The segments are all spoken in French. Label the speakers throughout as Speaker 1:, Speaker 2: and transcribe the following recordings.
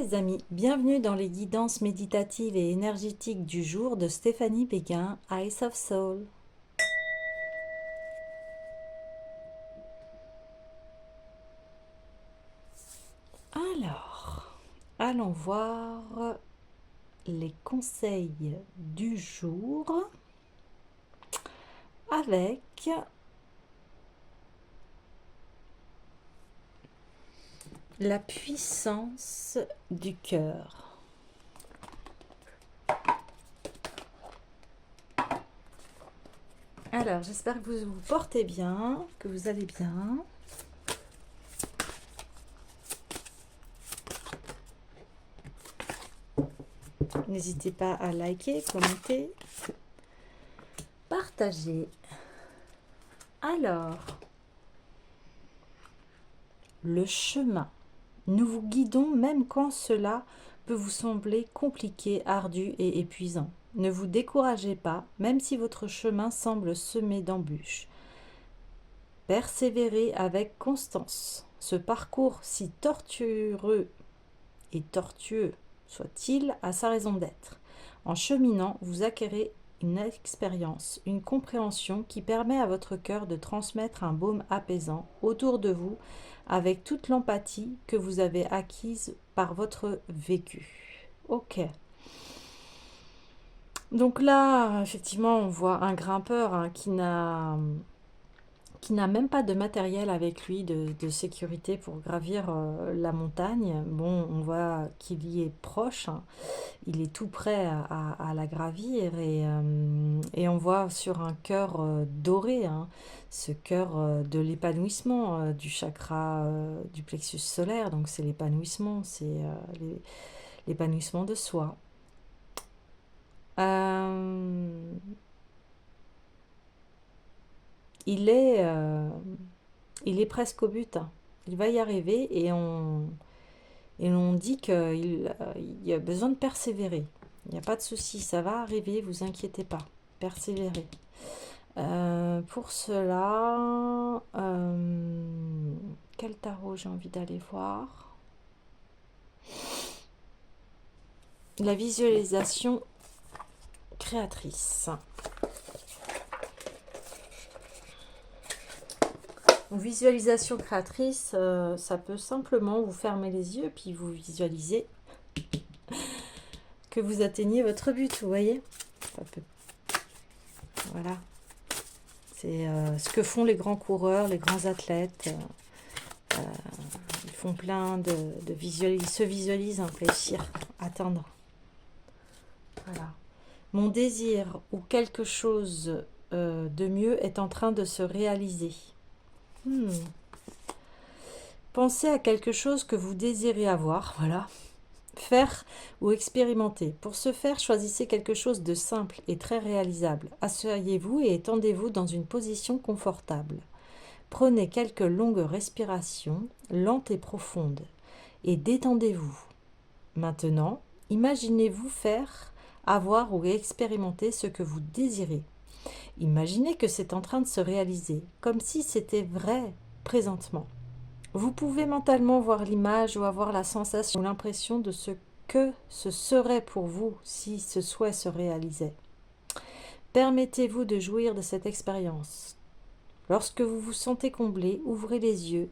Speaker 1: les amis, bienvenue dans les guidances méditatives et énergétiques du jour de Stéphanie Béguin, Ice of Soul. Alors, allons voir les conseils du jour avec la puissance du cœur. Alors, j'espère que vous vous portez bien, que vous allez bien. N'hésitez pas à liker, commenter, partager. Alors, le chemin. Nous vous guidons même quand cela peut vous sembler compliqué, ardu et épuisant. Ne vous découragez pas, même si votre chemin semble semé d'embûches. Persévérez avec constance. Ce parcours, si tortueux et tortueux soit-il, a sa raison d'être. En cheminant, vous acquérez une expérience, une compréhension qui permet à votre cœur de transmettre un baume apaisant autour de vous avec toute l'empathie que vous avez acquise par votre vécu. Ok. Donc là, effectivement, on voit un grimpeur qui n'a même pas de matériel avec lui de sécurité pour gravir la montagne. Bon, on voit qu'il y est proche, hein. Il est tout prêt à la gravir et on voit sur un cœur doré, hein, ce cœur de l'épanouissement du chakra du plexus solaire. Donc c'est l'épanouissement, c'est l'épanouissement de soi. Il est presque au but, hein. Il va y arriver et on dit qu'il y a besoin de persévérer. Il n'y a pas de souci, ça va arriver, vous inquiétez pas. Persévérez. Pour cela, quel tarot j'ai envie d'aller voir? La visualisation créatrice. Visualisation créatrice, ça peut simplement vous fermer les yeux puis vous visualisez que vous atteignez votre but, vous voyez. Ça peut... Voilà. C'est ce que font les grands coureurs, les grands athlètes. Ils font plein de ils se visualisent réussir, atteindre. Voilà. Mon désir ou quelque chose de mieux est en train de se réaliser. Pensez à quelque chose que vous désirez avoir, voilà. Faire ou expérimenter. Pour ce faire, choisissez quelque chose de simple et très réalisable. Asseyez-vous et étendez-vous dans une position confortable. Prenez quelques longues respirations, lentes et profondes, et détendez-vous. Maintenant, imaginez-vous faire, avoir ou expérimenter ce que vous désirez. Imaginez que c'est en train de se réaliser, comme si c'était vrai présentement. Vous pouvez mentalement voir l'image ou avoir la sensation ou l'impression de ce que ce serait pour vous si ce souhait se réalisait. Permettez-vous de jouir de cette expérience. Lorsque vous vous sentez comblé, ouvrez les yeux.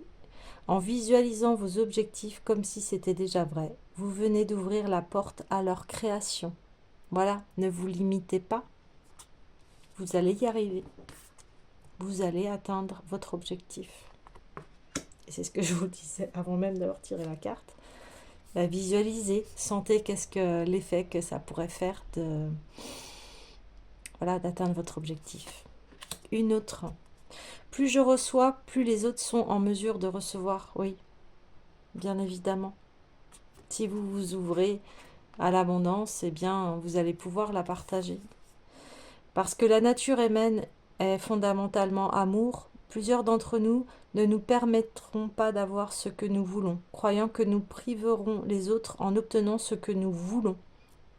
Speaker 1: En visualisant vos objectifs comme si c'était déjà vrai, vous venez d'ouvrir la porte à leur création. Voilà, ne vous limitez pas. Vous allez y arriver. Vous allez atteindre votre objectif. Et c'est ce que je vous disais avant même d'avoir tiré la carte. Visualisez, sentez qu'est-ce que l'effet que ça pourrait faire d'atteindre votre objectif. Une autre. Plus je reçois, plus les autres sont en mesure de recevoir. Oui, bien évidemment. Si vous vous ouvrez à l'abondance, eh bien, vous allez pouvoir la partager. Parce que la nature humaine est fondamentalement amour, plusieurs d'entre nous ne nous permettront pas d'avoir ce que nous voulons, croyant que nous priverons les autres en obtenant ce que nous voulons.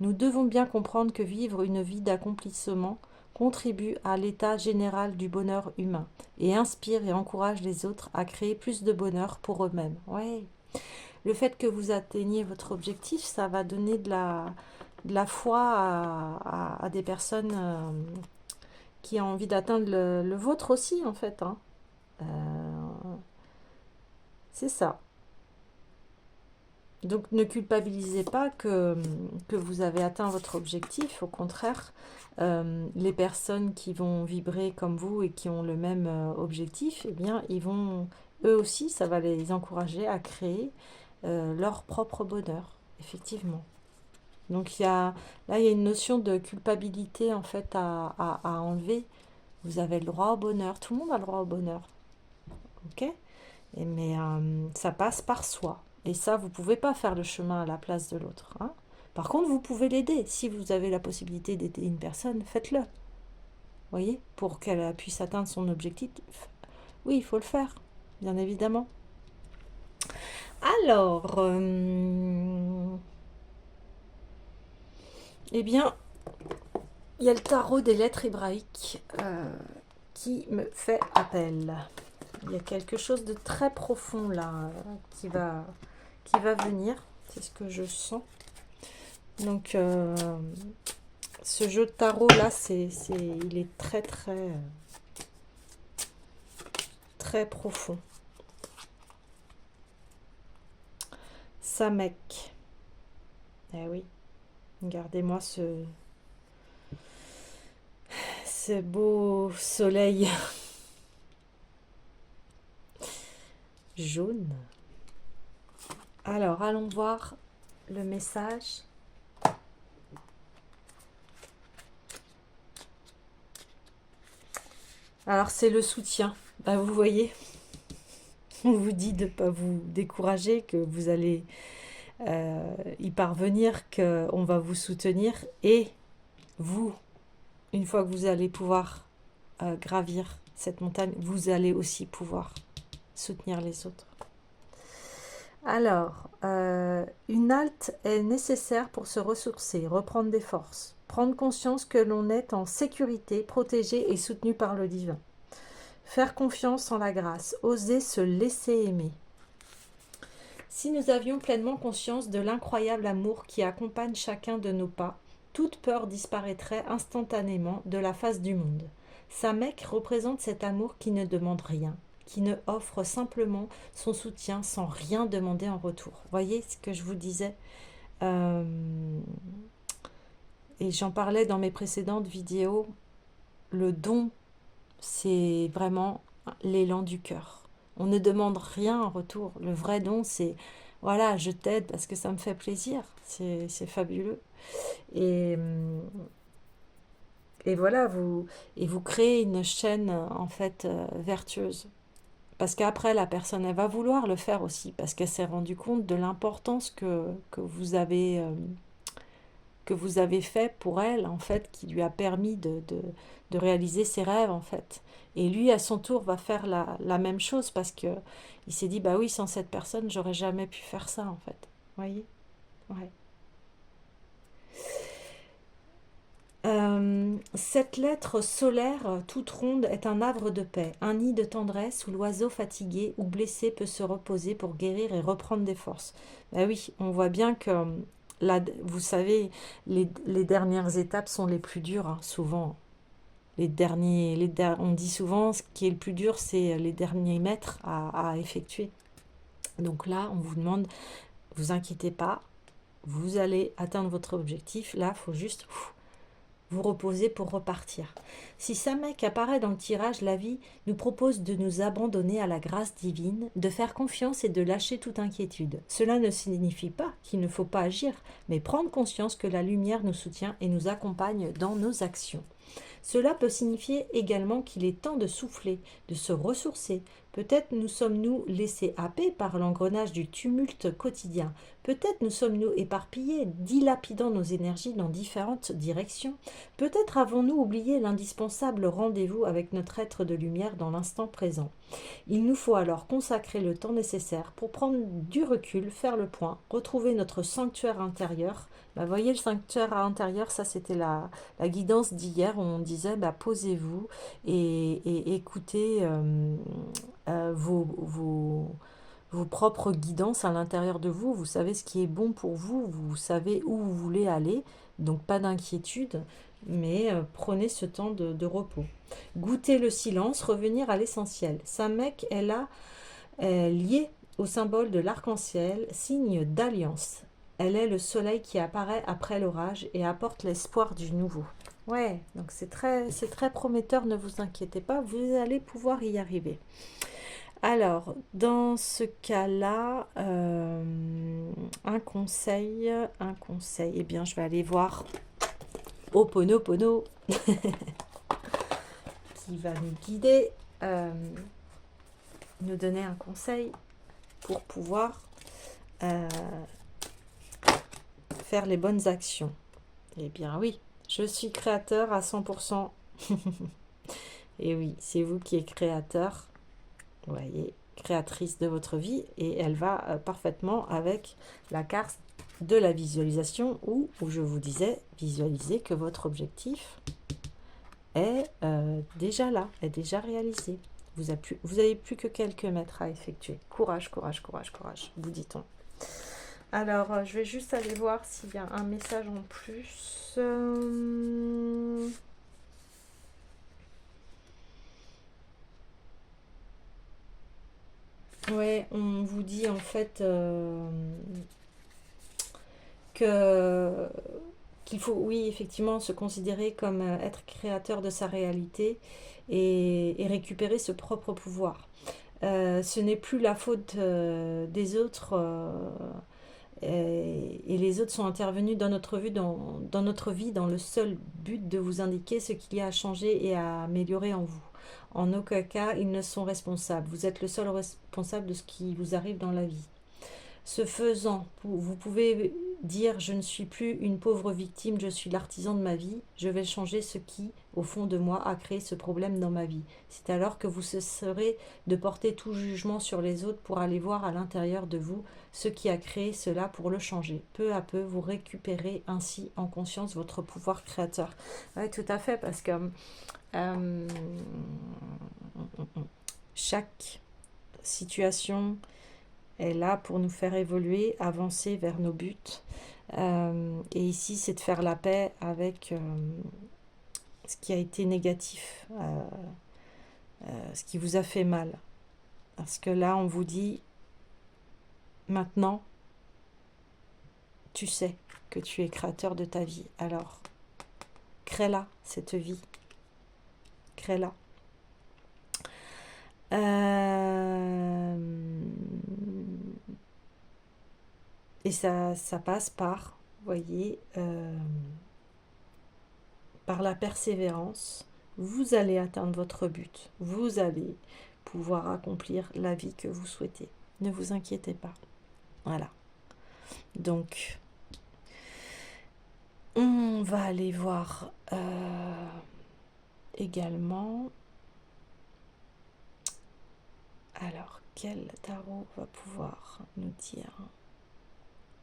Speaker 1: Nous devons bien comprendre que vivre une vie d'accomplissement contribue à l'état général du bonheur humain et inspire et encourage les autres à créer plus de bonheur pour eux-mêmes. Ouais. le fait que vous atteigniez votre objectif, ça va donner de la foi à des personnes qui ont envie d'atteindre le vôtre aussi, en fait. Hein. C'est ça. Donc ne culpabilisez pas que vous avez atteint votre objectif. Au contraire, les personnes qui vont vibrer comme vous et qui ont le même objectif, eh bien, ils vont, eux aussi, ça va les encourager à créer leur propre bonheur, effectivement. Donc là, il y a une notion de culpabilité en fait à enlever. Vous avez le droit au bonheur. Tout le monde a le droit au bonheur. Ok? Mais ça passe par soi. Et ça, vous ne pouvez pas faire le chemin à la place de l'autre. Hein. Par contre, vous pouvez l'aider. Si vous avez la possibilité d'aider une personne, faites-le. Voyez? Pour qu'elle puisse atteindre son objectif. Oui, il faut le faire, bien évidemment. Alors, eh bien, il y a le tarot des lettres hébraïques qui me fait appel. Il y a quelque chose de très profond là qui va venir. C'est ce que je sens. Donc, ce jeu de tarot là, il est très très très profond. Samek. Eh oui. Regardez-moi ce beau soleil jaune. Alors, allons voir le message. Alors, c'est le soutien. Bah, vous voyez, on vous dit de ne pas vous décourager, que vous allez y parvenir, qu'on va vous soutenir. Et vous, une fois que vous allez pouvoir gravir cette montagne, vous allez aussi pouvoir soutenir les autres. Alors, une halte est nécessaire pour se ressourcer, reprendre des forces, prendre conscience que l'on est en sécurité, protégé et soutenu par le divin. Faire confiance en la grâce, oser se laisser aimer. Si nous avions pleinement conscience de l'incroyable amour qui accompagne chacun de nos pas, toute peur disparaîtrait instantanément de la face du monde. Samek représente cet amour qui ne demande rien, qui ne offre simplement son soutien sans rien demander en retour. Voyez ce que je vous disais et j'en parlais dans mes précédentes vidéos, le don, c'est vraiment l'élan du cœur. On ne demande rien en retour. Le vrai don, c'est voilà, je t'aide parce que ça me fait plaisir. C'est fabuleux. Et voilà, vous créez une chaîne en fait vertueuse. Parce qu'après, la personne, elle va vouloir le faire aussi, parce qu'elle s'est rendue compte de l'importance que vous avez fait pour elle, en fait, qui lui a permis de réaliser ses rêves, en fait. Et lui, à son tour, va faire la même chose, parce que il s'est dit, bah oui, sans cette personne, j'aurais jamais pu faire ça, en fait. Vous voyez? Ouais. Cette lettre solaire toute ronde est un havre de paix, un nid de tendresse où l'oiseau fatigué ou blessé peut se reposer pour guérir et reprendre des forces. Ben oui, on voit bien que, vous savez, les dernières étapes sont les plus dures, hein, souvent. On dit souvent, ce qui est le plus dur, c'est les derniers mètres à effectuer. Donc là, on vous demande, vous inquiétez pas, vous allez atteindre votre objectif. Là, il faut juste vous reposer pour repartir. Si Samek apparaît dans le tirage, la vie nous propose de nous abandonner à la grâce divine, de faire confiance et de lâcher toute inquiétude. Cela ne signifie pas qu'il ne faut pas agir, mais prendre conscience que la lumière nous soutient et nous accompagne dans nos actions. Cela peut signifier également qu'il est temps de souffler, de se ressourcer. Peut-être nous sommes-nous laissés happer par l'engrenage du tumulte quotidien. Peut-être nous sommes-nous éparpillés, dilapidant nos énergies dans différentes directions. Peut-être avons-nous oublié l'indispensable rendez-vous avec notre être de lumière dans l'instant présent. Il nous faut alors consacrer le temps nécessaire pour prendre du recul, faire le point, retrouver notre sanctuaire intérieur. Voyez, le sanctuaire intérieur, ça c'était la guidance d'hier où on disait écoutez vos vos propres guidances à l'intérieur de vous. Vous savez ce qui est bon pour vous, vous savez où vous voulez aller, donc pas d'inquiétude, mais prenez ce temps de repos. Goûtez le silence, revenir à l'essentiel. Sa mec est là, liée au symbole de l'arc-en-ciel, signe d'alliance. Elle est le soleil qui apparaît après l'orage et apporte l'espoir du nouveau. Ouais, donc c'est très prometteur, ne vous inquiétez pas, vous allez pouvoir y arriver. Alors, dans ce cas-là, un conseil, eh bien, je vais aller voir Ho'oponopono qui va nous guider, nous donner un conseil pour pouvoir faire les bonnes actions. Eh bien oui, je suis créateur à 100%. Et oui, c'est vous qui êtes créateur. Vous voyez, créatrice de votre vie, et elle va parfaitement avec la carte de la visualisation où je vous disais, visualisez que votre objectif est déjà là, est déjà réalisé. Vous avez plus que quelques mètres à effectuer. Courage, courage, courage, courage, vous dit-on. Alors, je vais juste aller voir s'il y a un message en plus. Ouais, on vous dit en fait que qu'il faut, oui, effectivement, se considérer comme être créateur de sa réalité et récupérer ce propre pouvoir. Ce n'est plus la faute des autres et les autres sont intervenus dans notre vie, dans notre vie, dans le seul but de vous indiquer ce qu'il y a à changer et à améliorer en vous. En aucun cas, ils ne sont responsables. Vous êtes le seul responsable de ce qui vous arrive dans la vie. Ce faisant, vous pouvez dire je ne suis plus une pauvre victime, je suis l'artisan de ma vie, je vais changer ce qui, au fond de moi, a créé ce problème dans ma vie. C'est alors que vous cesserez de porter tout jugement sur les autres pour aller voir à l'intérieur de vous ce qui a créé cela pour le changer. Peu à peu, vous récupérez ainsi en conscience votre pouvoir créateur. Oui, tout à fait, parce que chaque situation est là pour nous faire évoluer, avancer vers nos buts. Et ici, c'est de faire la paix avec ce qui a été négatif, ce qui vous a fait mal. Parce que là, on vous dit, maintenant, tu sais que tu es créateur de ta vie. Alors, crée-la, cette vie. Crée-la. Et ça passe par, vous voyez, par la persévérance. Vous allez atteindre votre but. Vous allez pouvoir accomplir la vie que vous souhaitez. Ne vous inquiétez pas. Voilà. Donc, on va aller voir également. Alors, quel tarot va pouvoir nous dire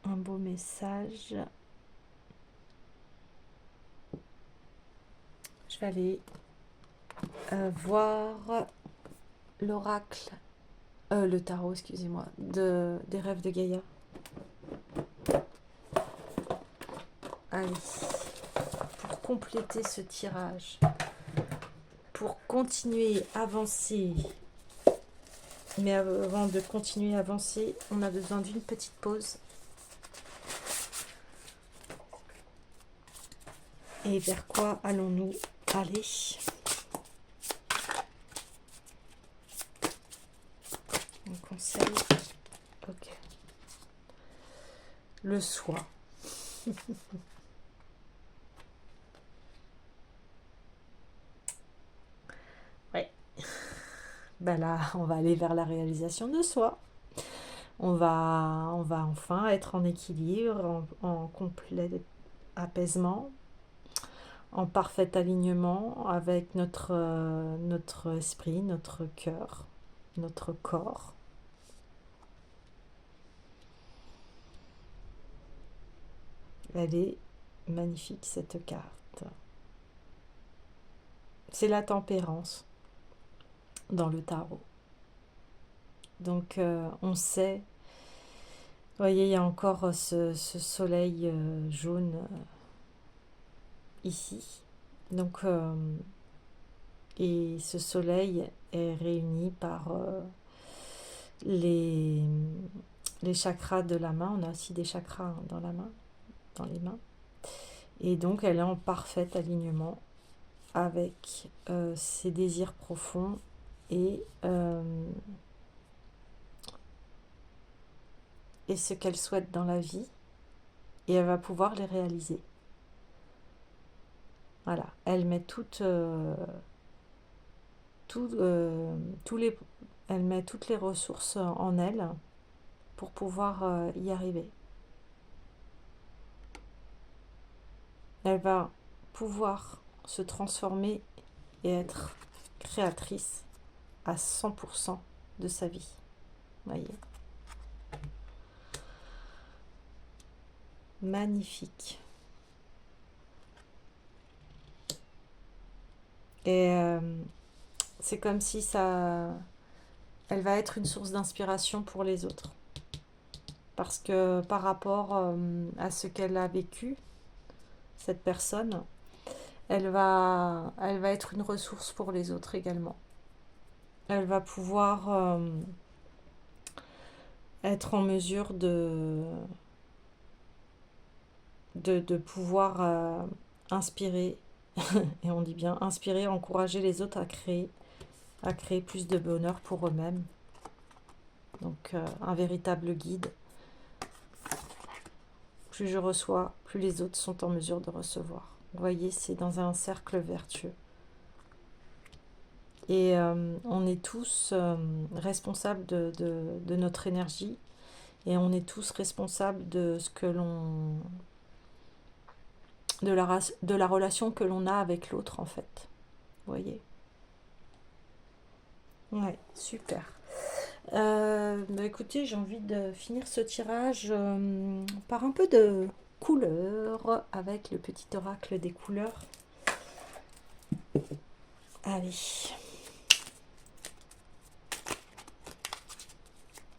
Speaker 1: un beau message? Je vais aller voir l'oracle, le tarot, excusez-moi, des rêves de Gaïa. Allez, pour compléter ce tirage, pour continuer à avancer, mais avant de continuer à avancer, on a besoin d'une petite pause. Et vers quoi allons-nous aller? Un conseil. Ok. Le soi. Ouais. Ben là, on va aller vers la réalisation de soi. On va enfin être en équilibre, en complet apaisement, en parfait alignement avec notre esprit, notre cœur, notre corps. Elle est magnifique, cette carte. C'est la tempérance dans le tarot. Donc on sait, vous voyez, il y a encore ce soleil jaune ici. Donc, et ce soleil est réuni par les, les chakras de la main. On a aussi des chakras dans la main, dans les mains. Et donc, elle est en parfait alignement avec ses désirs profonds et ce qu'elle souhaite dans la vie. Et elle va pouvoir les réaliser. Voilà, elle met elle met toutes les ressources en elle pour pouvoir y arriver. Elle va pouvoir se transformer et être créatrice à 100% de sa vie. Voyez. Magnifique. Et c'est comme si elle va être une source d'inspiration pour les autres. Parce que par rapport à ce qu'elle a vécu, cette personne, elle va être une ressource pour les autres également. Elle va pouvoir être en mesure de pouvoir inspirer, et on dit bien inspirer, encourager les autres à créer plus de bonheur pour eux-mêmes. Donc un véritable guide. Plus je reçois, plus les autres sont en mesure de recevoir. Vous voyez, c'est dans un cercle vertueux. Et on est tous responsables de notre énergie. Et on est tous responsables de ce que l'on... de la relation que l'on a avec l'autre, en fait. Vous voyez? Ouais, super. Bah écoutez, j'ai envie de finir ce tirage par un peu de couleur avec le petit oracle des couleurs. Allez.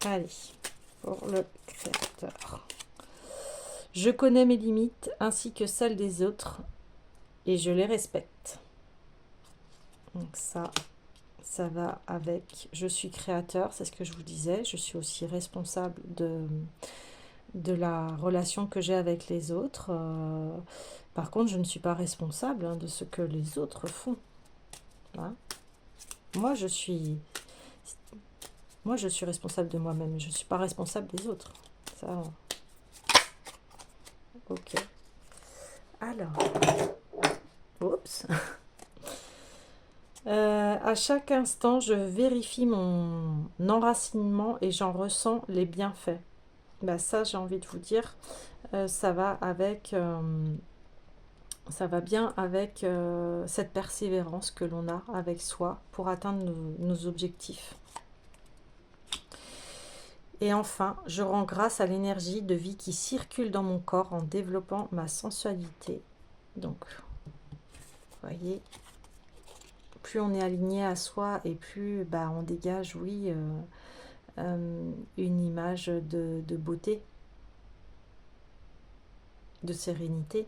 Speaker 1: Allez, pour le créateur. Je connais mes limites ainsi que celles des autres et je les respecte. Donc ça va avec je suis créateur, c'est ce que je vous disais. Je suis aussi responsable de la relation que j'ai avec les autres. Par contre, je ne suis pas responsable de ce que les autres font. Hein. Moi, je suis responsable de moi-même. Je ne suis pas responsable des autres. Ça, ok. Alors, oups. À chaque instant, je vérifie mon enracinement et j'en ressens les bienfaits. Bah ça, j'ai envie de vous dire, ça va bien avec cette persévérance que l'on a avec soi pour atteindre nos objectifs. Et enfin, je rends grâce à l'énergie de vie qui circule dans mon corps en développant ma sensualité. Donc, vous voyez, plus on est aligné à soi et plus on dégage, oui, une image de beauté, de sérénité.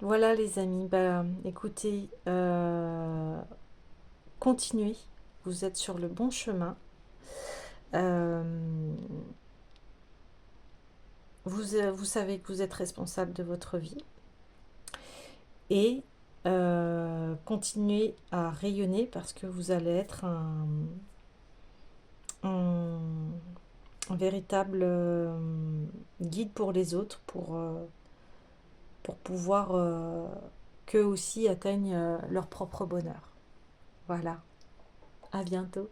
Speaker 1: Voilà les amis, écoutez, continuez, vous êtes sur le bon chemin. Vous savez que vous êtes responsable de votre vie et continuez à rayonner parce que vous allez être un véritable guide pour les autres pour pouvoir qu'eux aussi atteignent leur propre bonheur. Voilà, à bientôt.